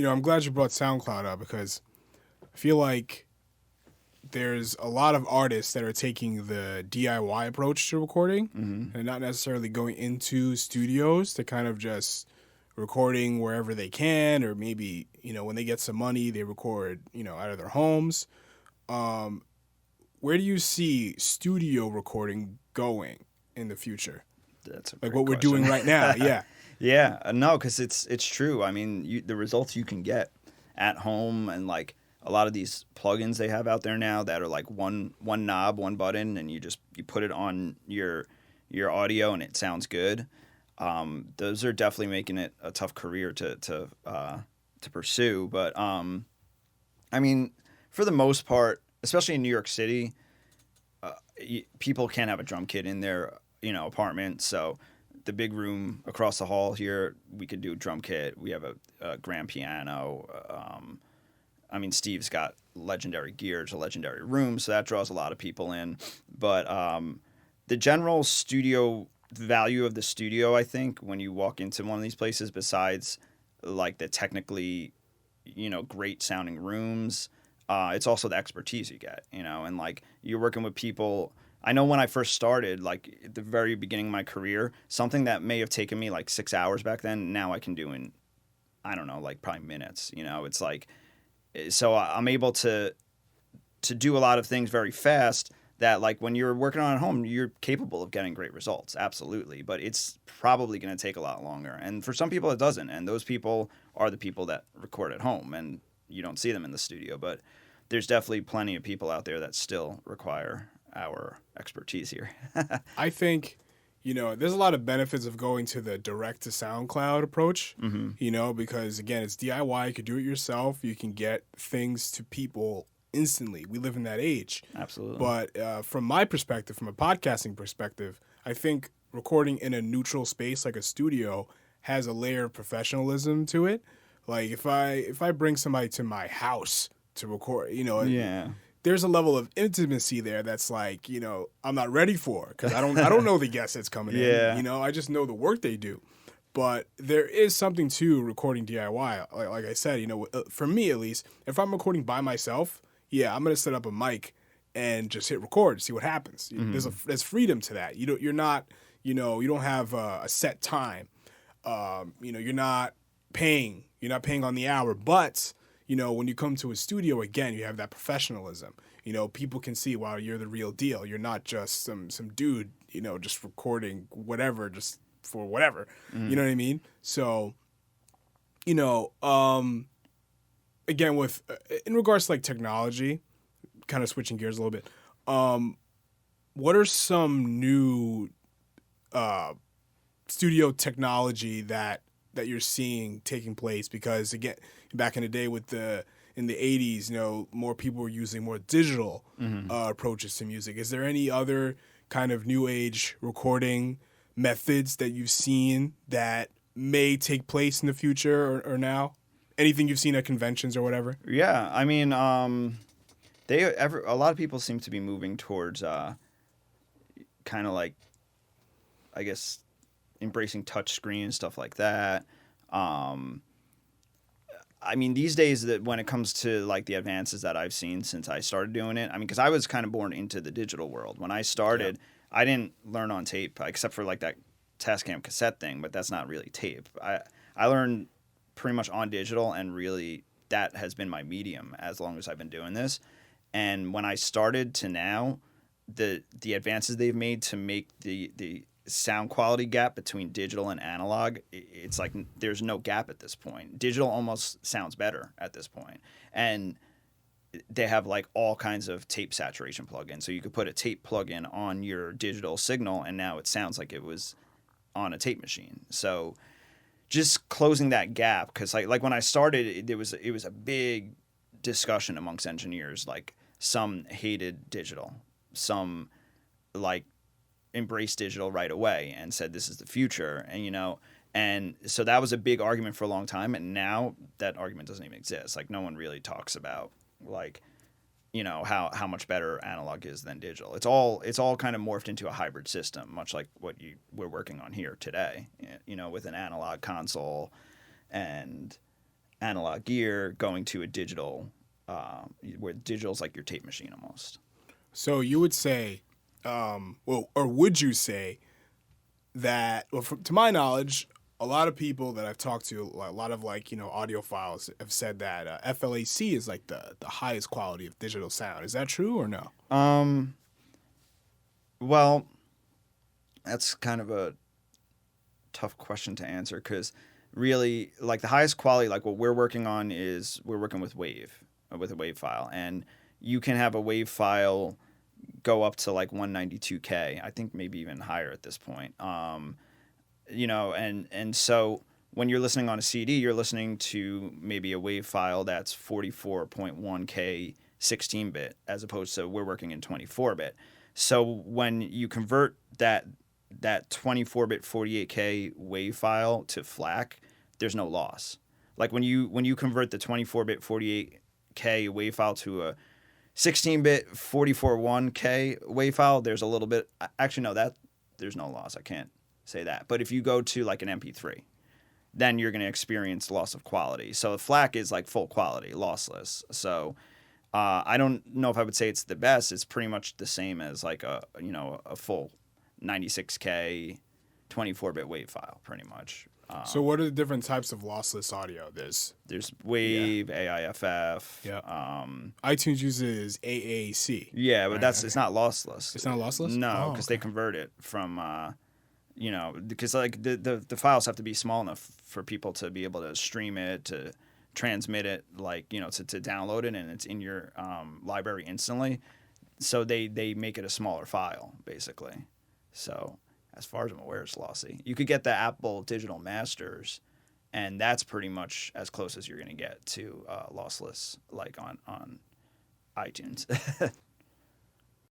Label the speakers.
Speaker 1: I'm glad you brought SoundCloud up because I feel like there's a lot of artists that are taking the DIY approach to recording and not necessarily going into studios to kind of just recording wherever they can, or maybe, when they get some money, they record, out of their homes. Where do you see studio recording going in the future?
Speaker 2: That's a
Speaker 1: Like
Speaker 2: great
Speaker 1: what we're
Speaker 2: question.
Speaker 1: doing right now. Yeah.
Speaker 2: Yeah, no, because it's true. I mean, the results you can get at home, and like a lot of these plugins they have out there now that are like one knob, one button, and you put it on your audio and it sounds good. Those are definitely making it a tough career to pursue. But I mean, for the most part, especially in New York City, people can't have a drum kit in their apartment, so the big room across the hall here, we could do a drum kit. We have a grand piano. I mean, Steve's got legendary gear. It's a legendary room, so that draws a lot of people in. But the general studio value of the studio, I think, when you walk into one of these places, besides like the technically, great sounding rooms, it's also the expertise you get, and like you're working with people. I know when I first started, like at the very beginning of my career, something that may have taken me like 6 hours back then, now I can do in, I don't know, like probably minutes. It's like, so I'm able to do a lot of things very fast that like when you're working on at home, you're capable of getting great results. Absolutely. But it's probably going to take a lot longer. And for some people, it doesn't. And those people are the people that record at home, and you don't see them in the studio. But there's definitely plenty of people out there that still require our expertise here.
Speaker 1: I think, there's a lot of benefits of going to the direct to SoundCloud approach, because again, it's DIY. You can do it yourself. You can get things to people instantly. We live in that age.
Speaker 2: Absolutely.
Speaker 1: But from my perspective, from a podcasting perspective, I think recording in a neutral space like a studio has a layer of professionalism to it. Like if I bring somebody to my house to record,
Speaker 2: yeah.
Speaker 1: There's a level of intimacy there that's like, I'm not ready for, because I don't know the guest that's coming in. I just know the work they do. But there is something to recording DIY. Like I said, for me at least, if I'm recording by myself, yeah, I'm gonna set up a mic and just hit record, see what happens. Mm-hmm. There's freedom to that. You're not, you don't have a set time. You're not paying on the hour, but when you come to a studio, again, you have that professionalism. People can see, wow, you're the real deal. You're not just some dude, just recording whatever, just for whatever. You know what I mean? So, again, with in regards to like technology, kind of switching gears a little bit, what are some new studio technology that you're seeing taking place? Because again, back in the day in the 80s, more people were using more digital approaches to music. Is there any other kind of new age recording methods that you've seen that may take place in the future or now? Anything you've seen at conventions or whatever?
Speaker 2: Yeah, I mean, a lot of people seem to be moving towards kind of like, I guess, embracing touchscreen and stuff like that. I mean, these days, that when it comes to like the advances that I've seen since I started doing it, I mean, because I was kind of born into the digital world. When I started, I didn't learn on tape, except for like that Tascam cassette thing, but that's not really tape. I learned pretty much on digital, and really that has been my medium as long as I've been doing this. And when I started to now, the advances they've made to make the sound quality gap between digital and analog, it's like there's no gap at this point. Digital almost sounds better at this point. And they have like all kinds of tape saturation plugins. So you could put a tape plugin on your digital signal, and now it sounds like it was on a tape machine. So just closing that gap, because like when I started, it was a big discussion amongst engineers. Like some hated digital, some like embraced digital right away and said this is the future, and so that was a big argument for a long time. And now that argument doesn't even exist. Like no one really talks about like how much better analog is than digital. It's all kind of morphed into a hybrid system, much like what we're working on here today, with an analog console and analog gear going to a digital, where digital's like your tape machine almost.
Speaker 1: So you would say, or would you say that, well, to my knowledge, a lot of people that I've talked to, a lot of audiophiles have said that FLAC is like the highest quality of digital sound. Is that true or no?
Speaker 2: Well, that's kind of a tough question to answer because really, like the highest quality, like what we're working on is we're working with a WAV file, and you can have a WAV file go up to like 192K. I think maybe even higher at this point. And so when you're listening on a CD, you're listening to maybe a WAV file that's 44.1K 16-bit, as opposed to we're working in 24-bit. So when you convert that 24-bit 48K WAV file to FLAC, there's no loss. Like when you convert the 24-bit 48K WAV file to a 16-bit 44.1K WAV file, there's a little bit. Actually, no, there's no loss. I can't say that. But if you go to like an MP3, then you're going to experience loss of quality. So FLAC is like full quality, lossless. So I don't know if I would say it's the best. It's pretty much the same as like a full 96K 24-bit WAV file, pretty much.
Speaker 1: So what are the different types of lossless audio? There's
Speaker 2: WAV, AIFF.
Speaker 1: Yeah. iTunes uses AAC.
Speaker 2: Yeah, but it's not lossless.
Speaker 1: It's not lossless?
Speaker 2: No, because they convert it from, because like the files have to be small enough for people to be able to stream it, to transmit it, like, to download it, and it's in your library instantly. So they make it a smaller file, basically. So as far as I'm aware, it's lossy. You could get the Apple Digital Masters, and that's pretty much as close as you're going to get to lossless, like on iTunes.